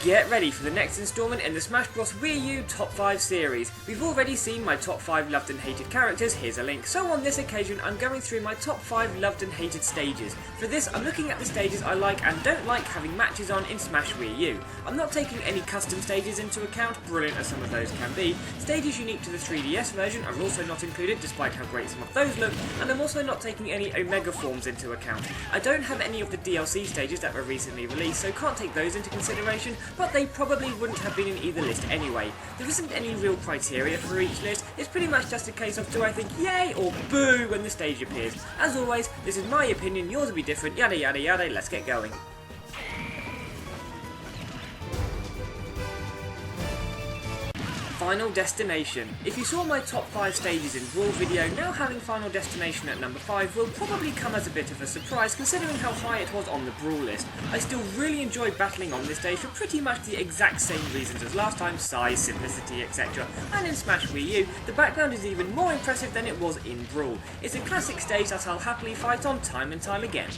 Get ready for the next installment in the Smash Bros Wii U Top 5 series. We've already seen my top 5 loved and hated characters, here's a link. So on this occasion I'm going through my top 5 loved and hated stages. For this I'm looking at the stages I like and don't like having matches on in Smash Wii U. I'm not taking any custom stages into account, brilliant as some of those can be. Stages unique to the 3DS version are also not included despite how great some of those look, and I'm also not taking any Omega forms into account. I don't have any of the DLC stages that were recently released, so can't take those into consideration, but they probably wouldn't have been in either list anyway. There isn't any real criteria for each list, it's pretty much just a case of do I think yay or boo when the stage appears. As always, this is my opinion, yours will be different, yada yada yada, let's get going. Final Destination. If you saw my top 5 stages in Brawl video, now having Final Destination at number 5 will probably come as a bit of a surprise considering how high it was on the Brawl list. I still really enjoy battling on this stage for pretty much the exact same reasons as last time, size, simplicity, etc. And in Smash Wii U, the background is even more impressive than it was in Brawl. It's a classic stage that I'll happily fight on time and time again.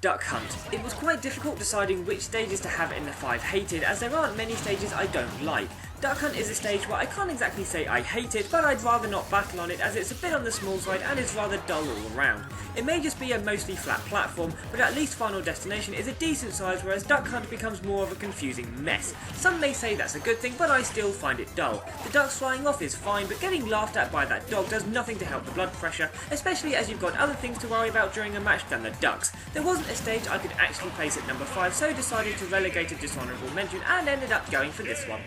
Duck Hunt. It was quite difficult deciding which stages to have in the 5 hated, as there aren't many stages I don't like. Duck Hunt is a stage where I can't exactly say I hate it, but I'd rather not battle on it as it's a bit on the small side and is rather dull all around. It may just be a mostly flat platform, but at least Final Destination is a decent size, whereas Duck Hunt becomes more of a confusing mess. Some may say that's a good thing, but I still find it dull. The ducks flying off is fine, but getting laughed at by that dog does nothing to help the blood pressure, especially as you've got other things to worry about during a match than the ducks. There wasn't a stage I could actually place at number 5, so decided to relegate a dishonourable mention and ended up going for this one.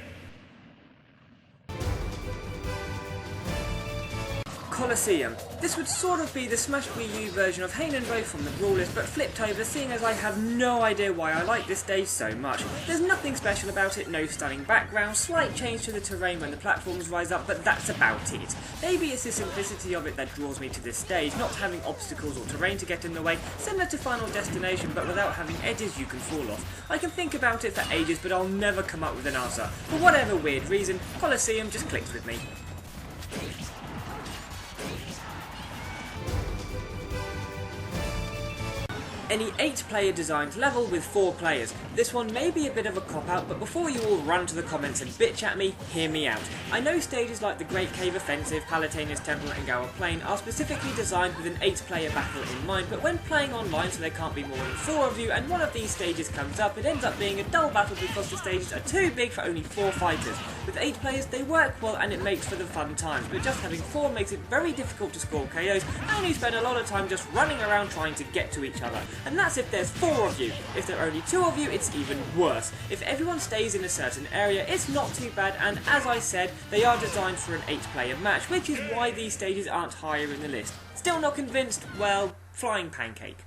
Colosseum. This would sort of be the Smash Wii U version of Hain and Bow from the Brawl list, but flipped over, seeing as I have no idea why I like this stage so much. There's nothing special about it, no stunning background, slight change to the terrain when the platforms rise up, but that's about it. Maybe it's the simplicity of it that draws me to this stage, not having obstacles or terrain to get in the way, similar to Final Destination but without having edges you can fall off. I can think about it for ages, but I'll never come up with an answer. For whatever weird reason, Colosseum just clicks with me. Any 8-player designed level with 4 players. This one may be a bit of a cop-out, but before you all run to the comments and bitch at me, hear me out. I know stages like the Great Cave Offensive, Palutena's Temple and Gower Plain are specifically designed with an 8-player battle in mind, but when playing online so there can't be more than 4 of you and one of these stages comes up, it ends up being a dull battle because the stages are too big for only 4 fighters. With 8 players they work well and it makes for the fun times, but just having 4 makes it very difficult to score KOs and you spend a lot of time just running around trying to get to each other. And that's if there's 4 of you. If there are only 2 of you, it's even worse. If everyone stays in a certain area, it's not too bad, and as I said, they are designed for an 8-player match, which is why these stages aren't higher in the list. Still not convinced? Well, flying Pancake.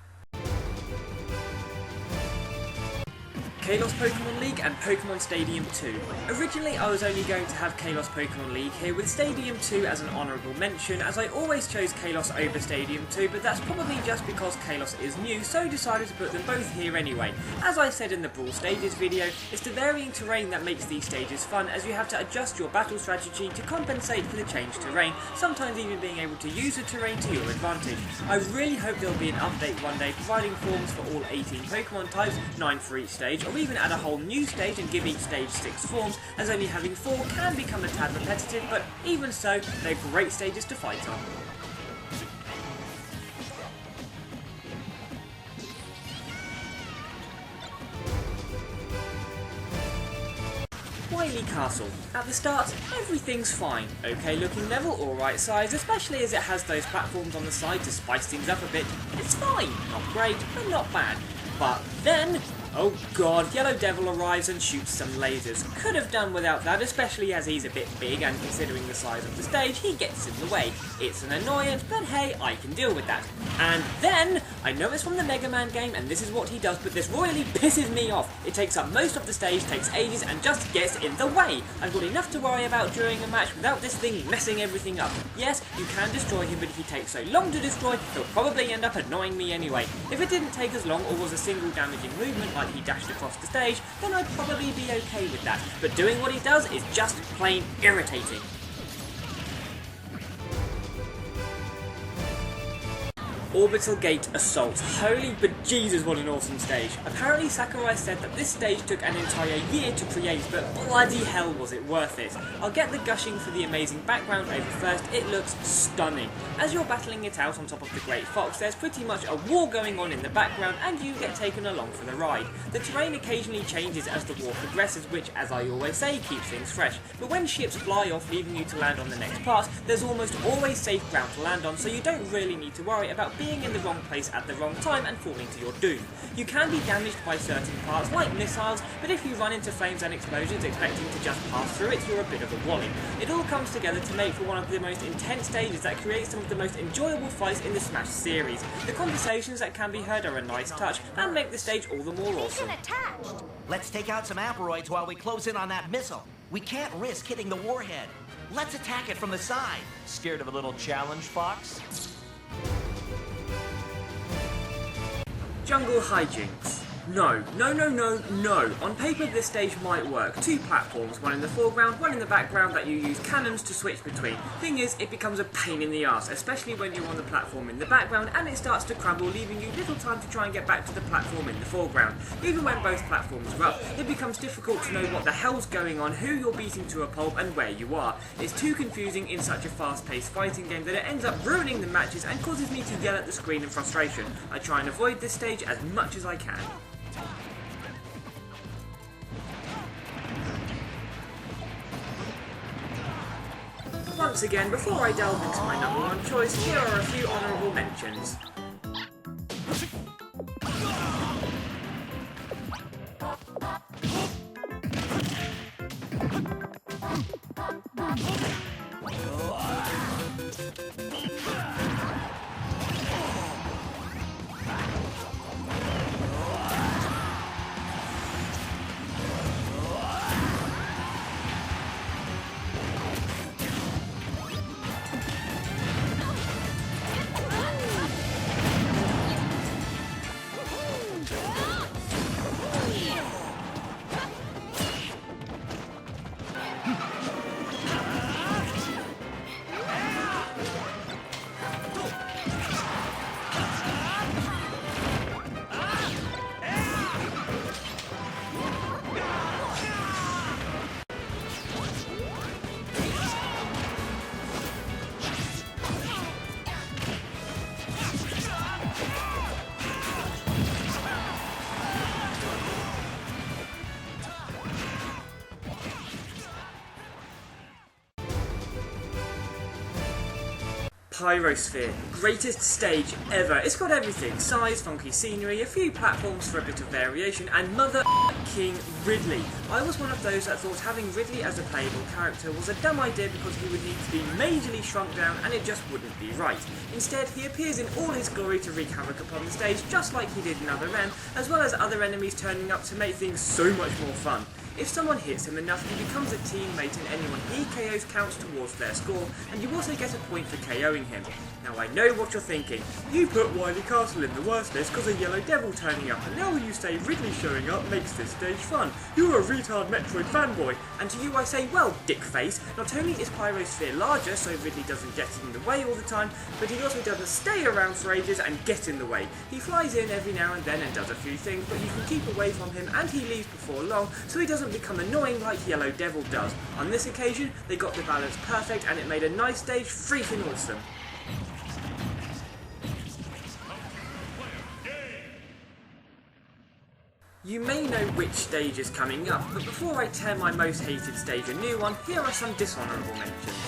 Kalos Pokemon League and Pokemon Stadium 2. Originally I was only going to have Kalos Pokemon League here with Stadium 2 as an honourable mention, as I always chose Kalos over Stadium 2, but that's probably just because Kalos is new, so decided to put them both here anyway. As I said in the Brawl Stages video, it's the varying terrain that makes these stages fun, as you have to adjust your battle strategy to compensate for the changed terrain, sometimes even being able to use the terrain to your advantage. I really hope there'll be an update one day providing forms for all 18 Pokemon types, 9 for each stage, or even add a whole new stage and give each stage 6 forms, as only having 4 can become a tad repetitive, but even so, they're great stages to fight on. Wily Castle. At the start, everything's fine. Okay looking level, alright size, especially as it has those platforms on the side to spice things up a bit. It's fine. Not great, but not bad. But then, oh god, Yellow Devil arrives and shoots some lasers. Could have done without that, especially as he's a bit big and considering the size of the stage, he gets in the way. It's an annoyance, but hey, I can deal with that. And then, I know it's from the Mega Man game and this is what he does, but this royally pisses me off. It takes up most of the stage, takes ages and just gets in the way. I've got enough to worry about during a match without this thing messing everything up. Yes, you can destroy him, but if he takes so long to destroy, he'll probably end up annoying me anyway. If it didn't take as long or was a single damaging movement like he dashed across the stage, then I'd probably be okay with that. But doing what he does is just plain irritating. Orbital Gate Assault. Holy bejesus, what an awesome stage. Apparently Sakurai said that this stage took an entire year to create, but bloody hell was it worth it. I'll get the gushing for the amazing background over first. It looks stunning. As you're battling it out on top of the Great Fox, there's pretty much a war going on in the background and you get taken along for the ride. The terrain occasionally changes as the war progresses, which, as I always say, keeps things fresh. But when ships fly off leaving you to land on the next part, there's almost always safe ground to land on, so you don't really need to worry about being in the wrong place at the wrong time and falling to your doom. You can be damaged by certain parts like missiles, but if you run into flames and explosions expecting to just pass through it, you're a bit of a wally. It all comes together to make for one of the most intense stages that creates some of the most enjoyable fights in the Smash series. The conversations that can be heard are a nice touch and make the stage all the more awesome. Let's take out some asteroids while we close in on that missile. We can't risk hitting the warhead. Let's attack it from the side. Scared of a little challenge, Fox? Jungle hijinks. No. On paper this stage might work. 2 platforms, one in the foreground, one in the background that you use cannons to switch between. Thing is, it becomes a pain in the arse, especially when you're on the platform in the background and it starts to crumble, leaving you little time to try and get back to the platform in the foreground. Even when both platforms are up, it becomes difficult to know what the hell's going on, who you're beating to a pulp and where you are. It's too confusing in such a fast-paced fighting game that it ends up ruining the matches and causes me to yell at the screen in frustration. I try and avoid this stage as much as I can. Once again, before I delve into my number one choice, here are a few honourable mentions. Pyrosphere, greatest stage ever. It's got everything: size, funky scenery, a few platforms for a bit of variation, and mother King Ridley. I was one of those that thought having Ridley as a playable character was a dumb idea because he would need to be majorly shrunk down and it just wouldn't be right. Instead, he appears in all his glory to wreak havoc upon the stage, just like he did in Other M, as well as other enemies turning up to make things so much more fun. If someone hits him enough, he becomes a teammate and anyone he KOs counts towards their score, and you also get a point for KOing him. Now I know what you're thinking. You put Wily Castle in the worst list because a yellow devil turning up, and now you say Ridley showing up makes this stage fun. You're a retard Metroid fanboy. And to you I say, well, dickface, not only is Pyrosphere larger so Ridley doesn't get in the way all the time, but he also doesn't stay around for ages and get in the way. He flies in every now and then and does a few things, but you can keep away from him and he leaves before long, so he doesn't become annoying like Yellow Devil does. On this occasion, they got the balance perfect and it made a nice stage freaking awesome. You may know which stage is coming up, but before I tear my most hated stage a new one, here are some dishonourable mentions.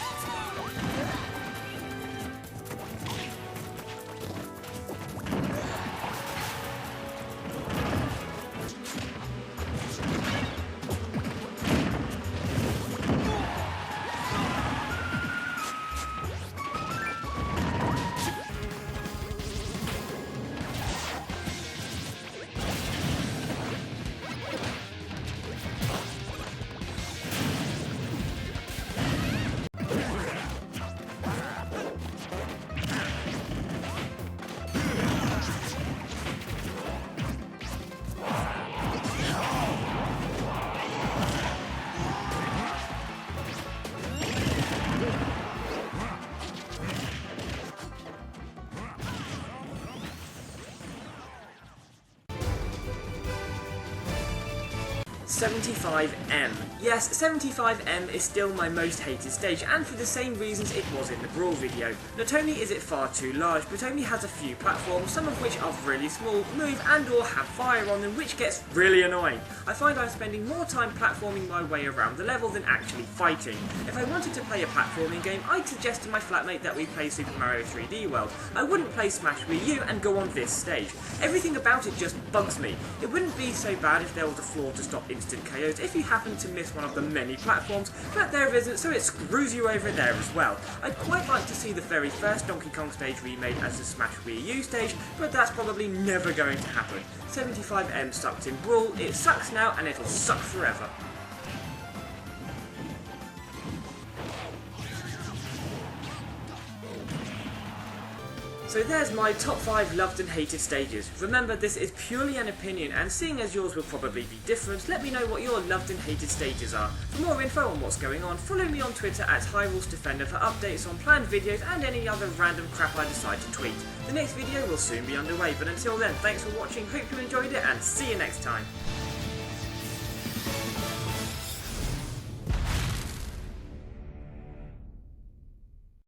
75M. Yes, 75M is still my most hated stage, and for the same reasons it was in the Brawl video. Not only is it far too large, but only has a few platforms, some of which are really small, move and or have fire on them, which gets really annoying. I find I'm spending more time platforming my way around the level than actually fighting. If I wanted to play a platforming game, I'd suggest to my flatmate that we play Super Mario 3D World. I wouldn't play Smash Wii U and go on this stage. Everything about it just bugs me. It wouldn't be so bad if there was a floor to stop instant KOs if you happen to miss one of the many platforms, but there isn't, so it screws you over there as well. I'd quite like to see the very first Donkey Kong stage remade as the Smash Wii U stage, but that's probably never going to happen. 75M sucked in Brawl, it sucks now and it'll suck forever. So there's my top 5 loved and hated stages. Remember, this is purely an opinion, and seeing as yours will probably be different, let me know what your loved and hated stages are. For more info on what's going on, follow me on Twitter at HyrulesDefender for updates on planned videos and any other random crap I decide to tweet. The next video will soon be underway, but until then, thanks for watching, hope you enjoyed it, and see you next time.